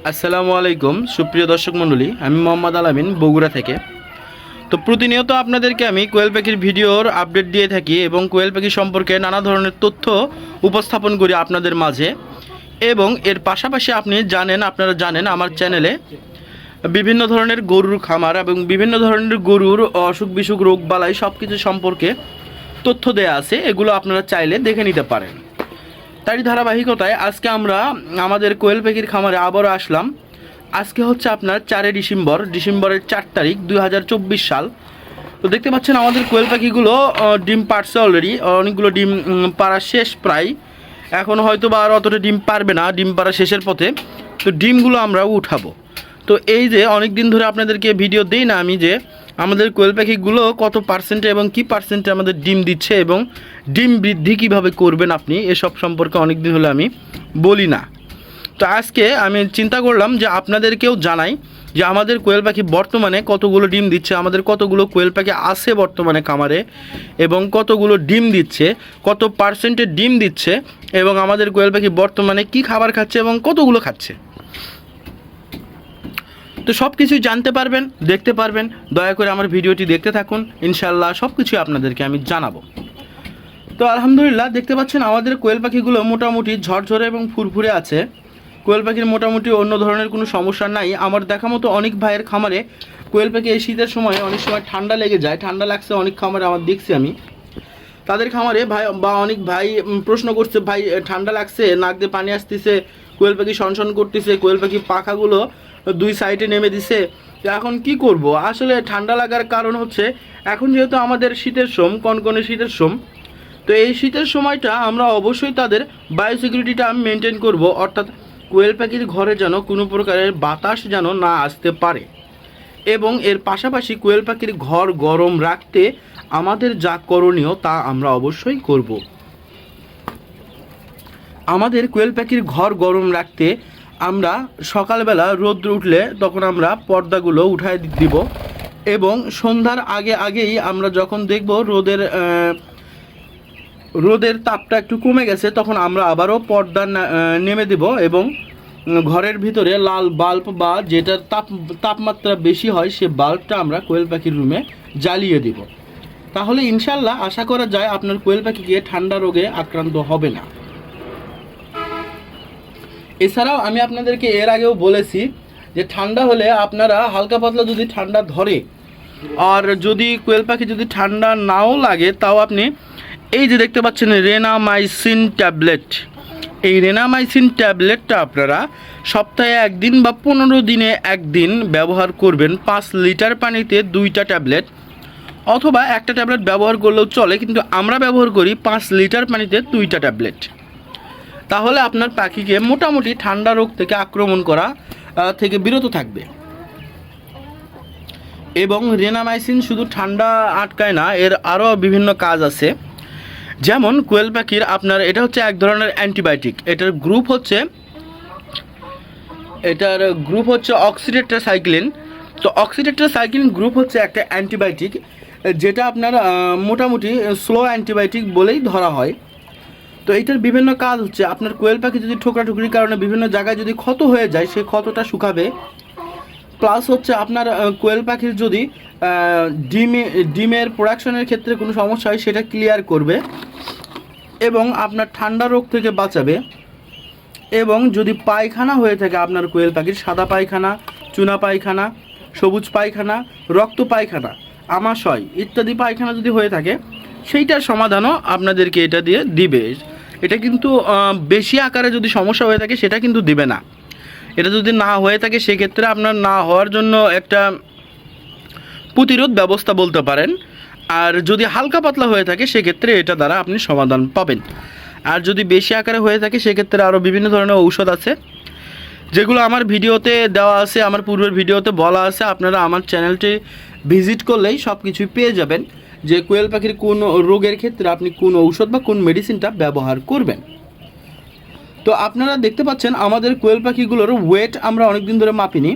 আসসালামু আলাইকুম সুপ্রিয় দর্শক মণ্ডলী, আমি মোহাম্মদ আলামিন বগুড়া থেকে। তো প্রতিনিয়ত আপনাদেরকে আমি কোয়েল পাখির ভিডিওর আপডেট দিয়ে থাকি এবং কোয়েল পাখি সম্পর্কে নানা ধরনের তথ্য উপস্থাপন করি আপনাদের মাঝে। এবং এর পাশাপাশি আপনারা জানেন আমার চ্যানেলে বিভিন্ন ধরনের গরুর খামার এবং বিভিন্ন ধরনের গরুর অসুখ বিসুখ রোগ বালাই সব কিছু সম্পর্কে তথ্য দেয়া আছে, এগুলো আপনারা চাইলে দেখে নিতে পারেন। তারই ধারাবাহিকতায় আজকে আমরা আমাদের কোয়েল পাখির খামারে আবারও আসলাম। আজকে হচ্ছে আপনার 4 ডিসেম্বরের 4 তারিখ 2024 সাল। তো দেখতে পাচ্ছেন আমাদের কোয়েল পাখিগুলো ডিম পাড়ছে অলরেডি, অনেকগুলো ডিম পাড়া শেষ প্রায়। এখন হয়তো বা আর অতটা ডিম পারবে না, ডিম পাড়া শেষের পথে। তো ডিমগুলো আমরা উঠাবো। তো এই যে অনেক দিন ধরে আপনাদেরকে ভিডিও দিই না আমি, যে আমাদের কোয়েল পাখিগুলো কত পার্সেন্টে এবং কী পার্সেন্টে আমাদের ডিম দিচ্ছে এবং ডিম বৃদ্ধি কীভাবে করবেন আপনি, এসব সম্পর্কে অনেক দিন হলে আমি বলি না। তো আজকে আমি চিন্তা করলাম যে আপনাদেরকেও জানাই যে আমাদের কোয়েল পাখি বর্তমানে কতগুলো ডিম দিচ্ছে, আমাদের কতগুলো কোয়েল পাখি আছে বর্তমানে খামারে এবং কতগুলো ডিম দিচ্ছে, কত পার্সেন্টে ডিম দিচ্ছে এবং আমাদের কোয়েল পাখি বর্তমানে কী খাবার খাচ্ছে এবং কতগুলো খাচ্ছে। তো সব কিছুই জানতে পারবেন, দেখতে পারবেন। দয়া করে আমার ভিডিওটি দেখতে থাকুন, ইনশাল্লাহ সব কিছুই আপনাদেরকে আমি জানাবো। তো আলহামদুলিল্লাহ দেখতে পাচ্ছেন আমাদের কোয়েল পাখিগুলো মোটামুটি ঝরঝরে এবং ফুরফুরে আছে। কোয়েল পাখির মোটামুটি অন্য ধরনের কোনো সমস্যা নাই। আমার দেখা মতো অনেক ভাইয়ের খামারে কোয়েল পাখি এই শীতের সময় অনেক সময় ঠান্ডা লেগে যায়, ঠান্ডা লাগছে অনেক খামারে আমার দেখছি আমি। তাদের খামারে অনেক ভাই প্রশ্ন করছে, ভাই ঠান্ডা লাগছে, নাক দিয়ে পানি আসতেছে, কোয়েল পাখি সনসন করতেছে, কোয়েল পাখি পাখাগুলো দুই সাইডে নেমে দিছে, এখন কি করব। আসলে ঠান্ডা লাগার কারণ হচ্ছে এখন যেহেতু আমাদের শীতের কনকনে শীতের তো এই শীতের সময়টা আমরা অবশ্যই তাদের বায়োসিকিউরিটিটা আমি মেনটেন করব, অর্থাৎ কোয়েল পাখির ঘরে যেন কোনো প্রকারের বাতাস যেন না আসতে পারে। এবং এর পাশাপাশি কোয়েল পাখির ঘর গরম রাখতে আমাদের যা করণীয় তা আমরা অবশ্যই করব। আমাদের কোয়েল পাখির ঘর গরম রাখতে আমরা সকালবেলা রোদ্র উঠলে তখন আমরা পর্দাগুলো উঠায় দিব এবং সন্ধ্যার আগেই আমরা যখন দেখব রোদের তাপটা একটু কমে গেছে তখন আমরা আবারও পর্দা নেমে দেব এবং ঘরের ভিতরে লাল বাল্ব বা যেটার তাপমাত্রা বেশি হয় সে বাল্বটা আমরা কোয়েল পাখির রুমে জ্বালিয়ে দিব। তাহলে ইনশাল্লাহ আশা করা যায় আপনার কোয়েল পাখিকে ঠান্ডা রোগে আক্রান্ত হবে না। এছাড়াও আমি আপনাদেরকে এর আগেও বলেছি যে ঠান্ডা হলে আপনারা হালকা পাতলা যদি ঠান্ডা ধরে আর যদি কোয়েল পাখি যদি ঠান্ডা নাও লাগে তাও আপনি এই যে দেখতে পাচ্ছেন রেনামাইসিন ট্যাবলেট, এই রেনামাইসিন ট্যাবলেটটা আপনারা সপ্তাহে 1 দিন বা 15 দিনে 1 দিন ব্যবহার করবেন। 5 লিটার পানিতে 2টা ট্যাবলেট অথবা একটা ট্যাবলেট ব্যবহার করলেও চলে, কিন্তু আমরা ব্যবহার করি 5 লিটার পানিতে 2টা ট্যাবলেট। তাহলে আপনার পাখিকে মোটামুটি ঠান্ডা রোগ থেকে আক্রমণ করা থেকে বিরত থাকবে। এবং রেনামাইসিন শুধু ঠান্ডা আটকায় না, এর আরও বিভিন্ন কাজ আছে। যেমন কোয়েল পাখির আপনার এটা হচ্ছে এক ধরনের অ্যান্টিবায়োটিক, এটার গ্রুপ হচ্ছে অক্সিটেট্রাসাইক্লিন। তো অক্সিটেট্রাসাইক্লিন গ্রুপ হচ্ছে একটা অ্যান্টিবায়োটিক যেটা আপনার মোটামুটি স্লো অ্যান্টিবায়োটিক বলেই ধরা হয়। তো এইটার বিভিন্ন কাজ হচ্ছে আপনার কোয়েল পাখি যদি ঠোকরাঠুকরির কারণে বিভিন্ন জায়গায় যদি ক্ষত হয়ে যায় সেই ক্ষতটা শুকাবে, প্লাস হচ্ছে আপনার কোয়েল পাখির যদি ডিমের প্রোডাকশনের ক্ষেত্রে কোনো সমস্যা হয় সেটা ক্লিয়ার করবে এবং আপনার ঠান্ডা রোগ থেকে বাঁচাবে। এবং যদি পায়খানা হয়ে থাকে আপনার কোয়েল পাখির, সাদা পায়খানা, চুনা পায়খানা, সবুজ পায়খানা, রক্ত পায়খানা, আমাশয় ইত্যাদি পায়খানা যদি হয়ে থাকে সেইটার সমাধানও আপনাদেরকে এটা দিয়ে দিবে। এটা কিন্তু বেশি আকারে যদি সমস্যা হয়ে থাকে সেটা কিন্তু দিবে না। এটা যদি না হয়ে থাকে সেক্ষেত্রে আপনার না হওয়ার জন্য একটা প্রতিরোধ ব্যবস্থা বলতে পারেন। আর যদি হালকা পাতলা হয়ে থাকে সেক্ষেত্রে এটা দ্বারা আপনি সমাধান পাবেন। আর যদি বেশি আকারে হয়ে থাকে সেক্ষেত্রে আরও বিভিন্ন ধরনের ঔষধ আছে যেগুলো আমার ভিডিওতে দেওয়া আছে, আমার পূর্বের ভিডিওতে বলা আছে। আপনারা আমার চ্যানেলটি ভিজিট করলেই সব কিছুই পেয়ে যাবেন যে কোয়েল পাখির কোন রোগের ক্ষেত্রে আপনি কোন ঔষধ বা কোন মেডিসিনটা ব্যবহার করবেন। তো আপনারা দেখতে পাচ্ছেন আমাদের কোয়েল পাখিগুলোর ওয়েট আমরা অনেক দিন ধরে মাপিনি।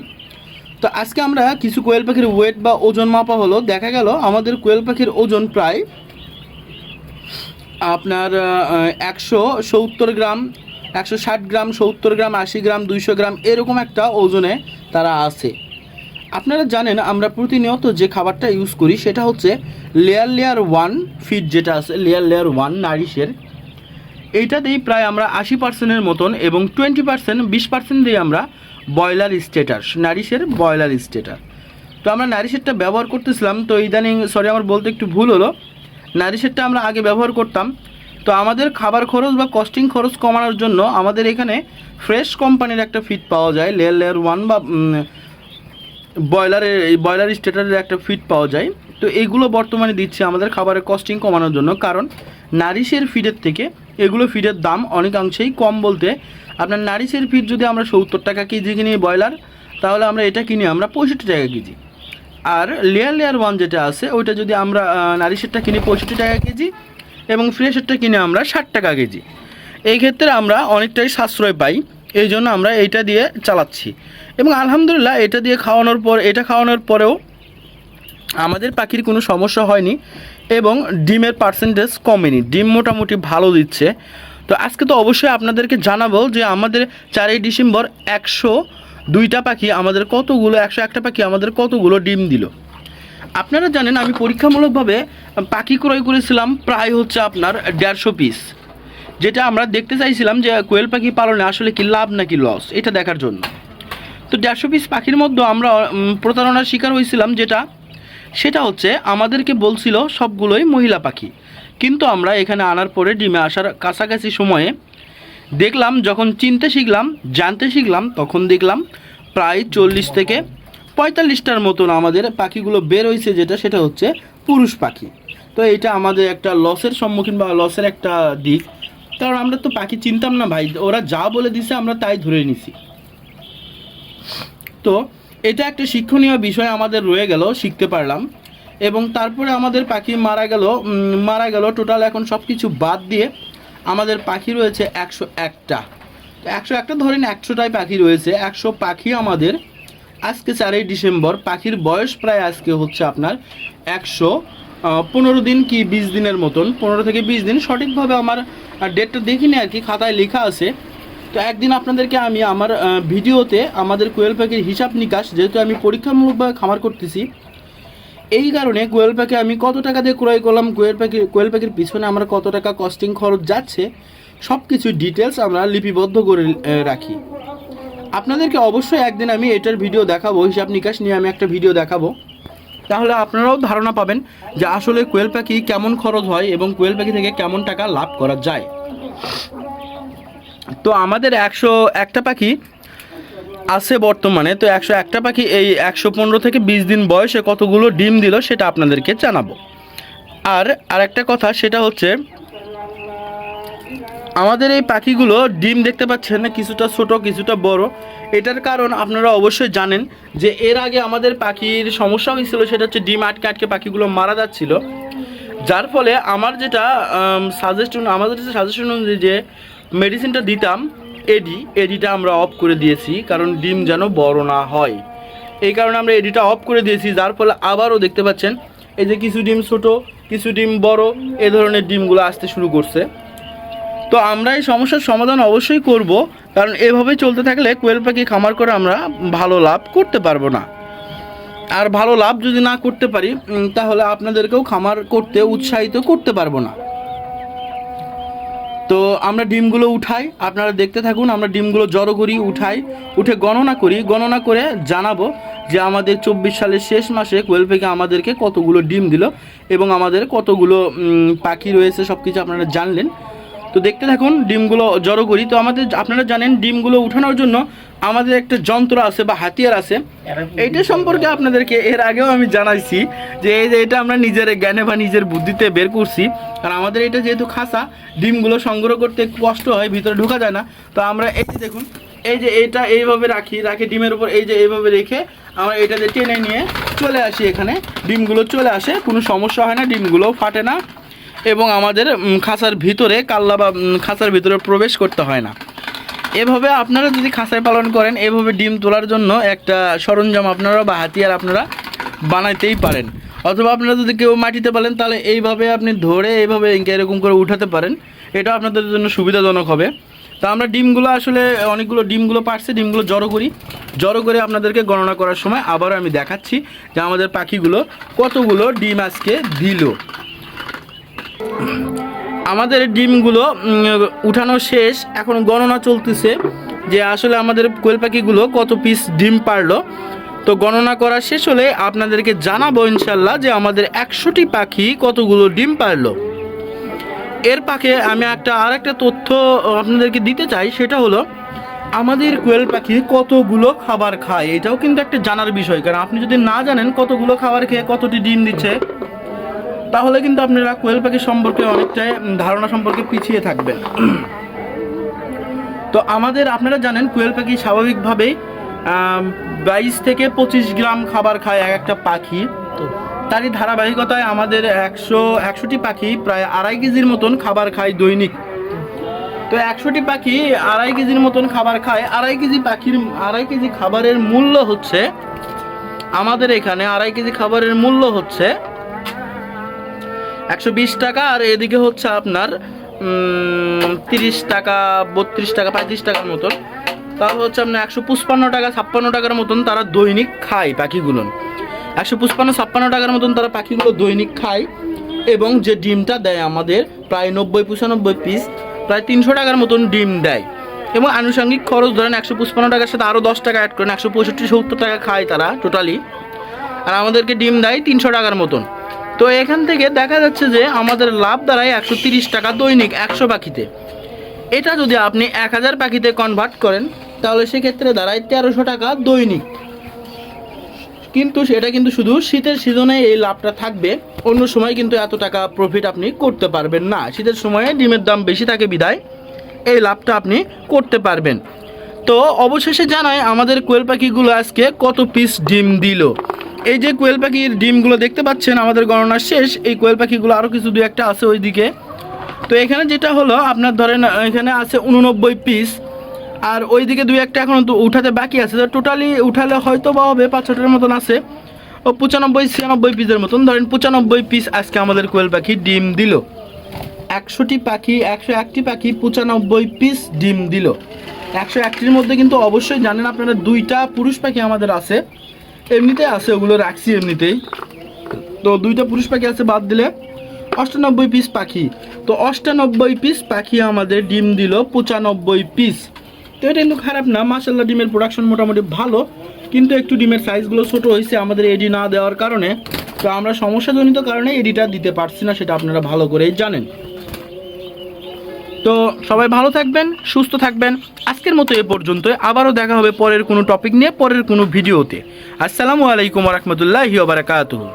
তো আজকে আমরা কিছু কোয়েল পাখির ওয়েট বা ওজন মাপা হলো, দেখা গেল আমাদের কোয়েল পাখির ওজন প্রায় আপনার 170 গ্রাম 160 গ্রাম, 70 গ্রাম, 80 গ্রাম, 200 গ্রাম এরকম একটা ওজনে তারা আছে। আপনারা জানেন আমরা প্রতিনিয়ত যে খাবারটা ইউজ করি সেটা হচ্ছে লেয়ার 1 ফিড, যেটা আছে লেয়ার 1 নারিশের। এইটাতেই প্রায় আমরা 80%-এর মতন এবং 20% 20% দিয়ে আমরা ব্রয়লার স্টেটার, নারিশের ব্রয়লার স্টেটার। তো আমরা নারিশেরটা ব্যবহার করতেছিলাম, তো ইদানিং আমার বলতে একটু ভুল হলো, নারিশেরটা আমরা আগে ব্যবহার করতাম। তো আমাদের খাবার খরচ বা কস্টিং খরচ কমানোর জন্য আমাদের এখানে ফ্রেশ কোম্পানির একটা ফিড পাওয়া যায়, লেয়ার 1 বা ব্রয়লার স্টেটারের একটা ফিড পাওয়া যায়। তো এইগুলো বর্তমানে দিচ্ছে আমাদের খাবারের কস্টিং কমানোর জন্য, কারণ নারিশের ফিডের থেকে এগুলো ফিডের দাম অনেকাংশেই কম। বলতে আপনার নারিশের ফিড যদি আমরা 70 টাকা কেজি কিনি ব্রয়লার, তাহলে আমরা এটা কিনি আমরা 65 টাকা কেজি। আর লেয়ার 1 যেটা আছে ওইটা যদি আমরা নারিশেরটা কিনি 65 টাকা কেজি এবং ফ্রেশেরটা কিনে আমরা 60 টাকা কেজি। এই ক্ষেত্রে আমরা অনেকটাই সাশ্রয় পাই, এই জন্য আমরা এইটা দিয়ে চালাচ্ছি। এবং আলহামদুলিল্লাহ এটা খাওয়ানোর পরেও আমাদের পাখির কোনো সমস্যা হয়নি এবং ডিমের পার্সেন্টেজ কমেনি, ডিম মোটামুটি ভালো দিচ্ছে। তো আজকে তো অবশ্যই আপনাদেরকে জানাবো যে আমাদের 4ই ডিসেম্বর 102টা পাখি আমাদের কতগুলো, 101টা পাখি আমাদের কতগুলো ডিম দিল। আপনারা জানেন আমি পরীক্ষামূলকভাবে পাখি ক্রয় করেছিলাম প্রায় হচ্ছে আপনার 150 পিস, যেটা আমরা দেখতে চাইছিলাম যে কোয়েল পাখি পালনে আসলে কি লাভ নাকি লস, এটা দেখার জন্য। তো 150 পিস পাখির মধ্যে আমরা প্রতারণার শিকার হয়েছিলাম, সেটা হচ্ছে আমাদেরকে বলছিল সবগুলোই মহিলা পাখি, কিন্তু আমরা এখানে আনার পরে ডিমে আসার কাছাকাছি সময়ে দেখলাম, যখন চিনতে শিখলাম, জানতে শিখলাম, তখন দেখলাম প্রায় 40 থেকে 45টার মতন আমাদের পাখিগুলো বের হয়েছে, সেটা হচ্ছে পুরুষ পাখি। তো এটা আমাদের একটা লসের সম্মুখীন বা লসের একটা দিক, কারণ আমরা তো পাখি চিনতাম না ভাই, ওরা যা বলে দিছে আমরা তাই ধরে নিছি। তো এটা একটা শিক্ষণীয় বিষয় আমাদের রয়ে গেল, শিখতে পারলাম। এবং তারপরে আমাদের পাখি মারা গেল টোটাল। এখন সব কিছু বাদ দিয়ে আমাদের পাখি রয়েছে 101টা। 101টা ধরেন 100টাই পাখি রয়েছে। 100 পাখি আমাদের আজকে 4ই ডিসেম্বর, পাখির বয়স প্রায় আজকে হচ্ছে আপনার 115 দিন কি 20 দিনের মতন, 15 থেকে 20 দিন, সঠিকভাবে আমার ডেটটা দেখিনি আর কি, খাতায় লেখা আছে। তো একদিন আপনাদেরকে আমি আমার ভিডিওতে আমাদের কোয়েল পাখির হিসাব নিকাশ, যেহেতু আমি পরীক্ষামূলকভাবে খামার করতেছি, এই কারণে কোয়েল পাখি আমি কত টাকা দিয়ে ক্রয় করলাম, কোয়েল পাখির পিছনে আমার কত টাকা কস্টিং খরচ যাচ্ছে, সব কিছু ডিটেলস আমরা লিপিবদ্ধ করে রাখি। আপনাদেরকে অবশ্যই একদিন আমি এটার ভিডিও দেখাবো, হিসাব নিকাশ নিয়ে আমি একটা ভিডিও দেখাবো, তাহলে আপনারাও ধারণা পাবেন যে আসলে কোয়েল পাখি কেমন খরচ হয় এবং কোয়েল পাখি থেকে কেমন টাকা লাভ করা যায়। তো আমাদের 101টা পাখি আছে বর্তমানে। তো 101টা পাখি এই 115 থেকে 20 দিন বয়সে কতগুলো ডিম দিল সেটা আপনাদেরকে জানাবো। আর একটা কথা, সেটা হচ্ছে আমাদের এই পাখিগুলো ডিম দেখতে পাচ্ছেন না, কিছুটা ছোট কিছুটা বড়। এটার কারণ আপনারা অবশ্যই জানেন যে এর আগে আমাদের পাখির সমস্যা হয়েছিল, সেটা হচ্ছে ডিম আটকে আটকে পাখিগুলো মারা যাচ্ছিল, যার ফলে আমাদের যেটা সাজেশন অনুযায়ী যে মেডিসিনটা দিতাম এডিটা আমরা অফ করে দিয়েছি, কারণ ডিম যেন বড় না হয়। এই কারণে আমরা এডিটা অফ করে দিয়েছি, যার ফলে আবারও দেখতে পাচ্ছেন এই যে কিছু ডিম ছোট কিছু ডিম বড় এই ধরনের ডিমগুলো আসতে শুরু করছে। তো আমরা এই সমস্যার সমাধান অবশ্যই করব, কারণ এভাবে চলতে থাকলে কোয়েল পাখি খামার করে আমরা ভালো লাভ করতে পারবো না। আর ভালো লাভ যদি না করতে পারি তাহলে আপনাদেরকেও খামার করতে উৎসাহিত করতে পারবো না। তো আমরা ডিমগুলো উঠাই, আপনারা দেখতে থাকুন। আমরা ডিমগুলো জড়ো করি, উঠে গণনা করে জানাবো যে আমাদের 24 সালের শেষ মাসে কোয়েল পাখি আমাদেরকে কতগুলো ডিম দিল এবং আমাদের কতগুলো পাখি রয়েছে, সব কিছু আপনারা জানলেন। তো দেখতে থাকুন, ডিমগুলো জড়ো করি। তো আপনারা জানেন ডিমগুলো উঠানোর জন্য আমাদের একটা যন্ত্র আছে বা হাতিয়ার আছে, এইটা সম্পর্কে আপনাদেরকে এর আগেও আমি জানাইছি যে এটা আমরা নিজের জ্ঞানে বা নিজের বুদ্ধিতে বের করছি। কারণ আমাদের এটা যেহেতু খাসা, ডিমগুলো সংগ্রহ করতে কষ্ট হয়, ভিতরে ঢোকা যায় না। তো আমরা এই যে দেখুন, এই যে এটা এইভাবে রাখি ডিমের উপর, এই যে এইভাবে রেখে আমরা এটাতে টেনে নিয়ে চলে আসি, এখানে ডিমগুলো চলে আসে, কোনো সমস্যা হয় না, ডিমগুলো ফাটে না এবং আমাদের খাঁচার ভিতরে কাল্লা বা খাঁচার ভিতরে প্রবেশ করতে হয় না। এভাবে আপনারা যদি খাঁচায় পালন করেন, এভাবে ডিম তোলার জন্য একটা সরঞ্জাম আপনারা বা হাতিয়ার আপনারা বানাইতেই পারেন। অথবা আপনারা যদি কেউ মাটিতে পালেন তাহলে এইভাবে আপনি ধরে এইভাবে এরকম করে উঠাতে পারেন, এটা আপনাদের জন্য সুবিধাজনক হবে। তো আমরা ডিমগুলো আসলে অনেকগুলো ডিমগুলো পারছে, ডিমগুলো জড়ো করে আপনাদেরকে গণনা করার সময় আবারও আমি দেখাচ্ছি যে আমাদের পাখিগুলো কতগুলো ডিম আজকে দিল। আমাদের ডিমগুলো উঠানো শেষ, এখন গণনা চলতেছে যে আসলে আমাদের কোয়েল পাখিগুলো কত পিস ডিম পারলো। তো গণনা করা শেষ হলে আপনাদেরকে জানাবো ইনশাল্লাহ যে আমাদের 100টি পাখি কতগুলো ডিম পারলো। এর পাখে আমি আরেকটা তথ্য আপনাদেরকে দিতে চাই, সেটা হলো আমাদের কোয়েল পাখি কতগুলো খাবার খায়, এটাও কিন্তু একটা জানার বিষয়। কারণ আপনি যদি না জানেন কতগুলো খাবার খেয়ে কতটি ডিম দিচ্ছে, তাহলে কিন্তু আপনারা কোয়েল পাখি সম্পর্কে অনেকটাই ধারণা সম্পর্কে পিছিয়ে থাকবেন। তো আপনারা জানেন কোয়েল পাখি স্বাভাবিকভাবেই 22 থেকে 25 গ্রাম খাবার খায় এক একটা পাখি। তো তারই ধারাবাহিকতায় আমাদের 100টি পাখি প্রায় 2.5 কেজির মতন খাবার খায় দৈনিক। তো 100টি পাখি 2.5 কেজির মতন খাবার খায়। 2.5 কেজি খাবারের মূল্য হচ্ছে আমাদের এখানে 2.5 কেজি খাবারের মূল্য হচ্ছে 120 টাকা, আর এদিকে হচ্ছে আপনার 30 টাকা, 32 টাকা, 35 টাকার মতন। তাহলে হচ্ছে আপনার 155 টাকা, 56 টাকার মতন তারা দৈনিক খায় পাখিগুলো। 155-56 টাকার মতন তারা পাখিগুলো দৈনিক খায়, এবং যে ডিমটা দেয় আমাদের প্রায় 90-95 পিস, প্রায় 300 টাকার মতন ডিম দেয়। এবং আনুষঙ্গিক খরচ ধরেন 155 টাকার সাথে আরও 10 টাকা অ্যাড করেন, 165-70 টাকা খায় তারা টোটালি, আর আমাদেরকে ডিম দেয় 300 টাকার মতন। তো এখান থেকে দেখা যাচ্ছে যে আমাদের লাভ দাঁড়ায় 130 টাকা দৈনিক 100 পাখিতে। এটা যদি আপনি 1000 পাখিতে কনভার্ট করেন তাহলে সেক্ষেত্রে দাঁড়ায় 1300 টাকা দৈনিক। কিন্তু সেটা কিন্তু শুধু শীতের সিজনে এই লাভটা থাকবে, অন্য সময় কিন্তু এত টাকা প্রফিট আপনি করতে পারবেন না। শীতের সময়ে ডিমের দাম বেশি থাকে বিধায় এই লাভটা আপনি করতে পারবেন। তো অবশেষে জানাই আমাদের কোয়েল পাখিগুলো আজকে কত পিস ডিম দিল। এই যে কোয়েল পাখির ডিমগুলো দেখতে পাচ্ছেন আমাদের গণনা শেষ। এই কোয়েল পাখিগুলো আরও কিছু 2-1টা আছে ওইদিকে। তো এখানে যেটা হলো আপনার ধরেন এখানে আছে 89 পিস, আর ওইদিকে 2-1টা এখন তো উঠাতে বাকি আছে। তো টোটালি উঠালে হয়তো বা হবে 5-6টার মতন আছে, ও 95-96 পিসের মতন। ধরেন 95 পিস আজকে আমাদের কোয়েল পাখি ডিম দিল। 101টি পাখি 95 পিস ডিম দিল। 101টির মধ্যে কিন্তু অবশ্যই জানেন আপনারা 2টা পুরুষ পাখি আমাদের আছে, এমনিতেই আছে, ওগুলো রাখছি এমনিতেই। তো 2টা পুরুষ পাখি আছে, বাদ দিলে 98 পিস পাখি। তো 98 পিস পাখি আমাদের ডিম দিল 95 পিস। তো এটা কিন্তু খারাপ না, মাশাআল্লাহ ডিমের প্রোডাকশন মোটামুটি ভালো, কিন্তু একটু ডিমের সাইজগুলো ছোটো হয়েছে আমাদের এডি না দেওয়ার কারণে। তো আমরা সমস্যাজনিত কারণে এডিটা দিতে পারছি না, সেটা আপনারা ভালো করেই জানেন। তো সবাই ভালো থাকবেন, সুস্থ থাকবেন। আজকের মতো এ পর্যন্ত, আবারও দেখা হবে পরের কোনো টপিক নিয়ে, পরের কোনো ভিডিওতে। আসসালামু আলাইকুম ওয়া রাহমাতুল্লাহি ওয়া বারাকাতুহু।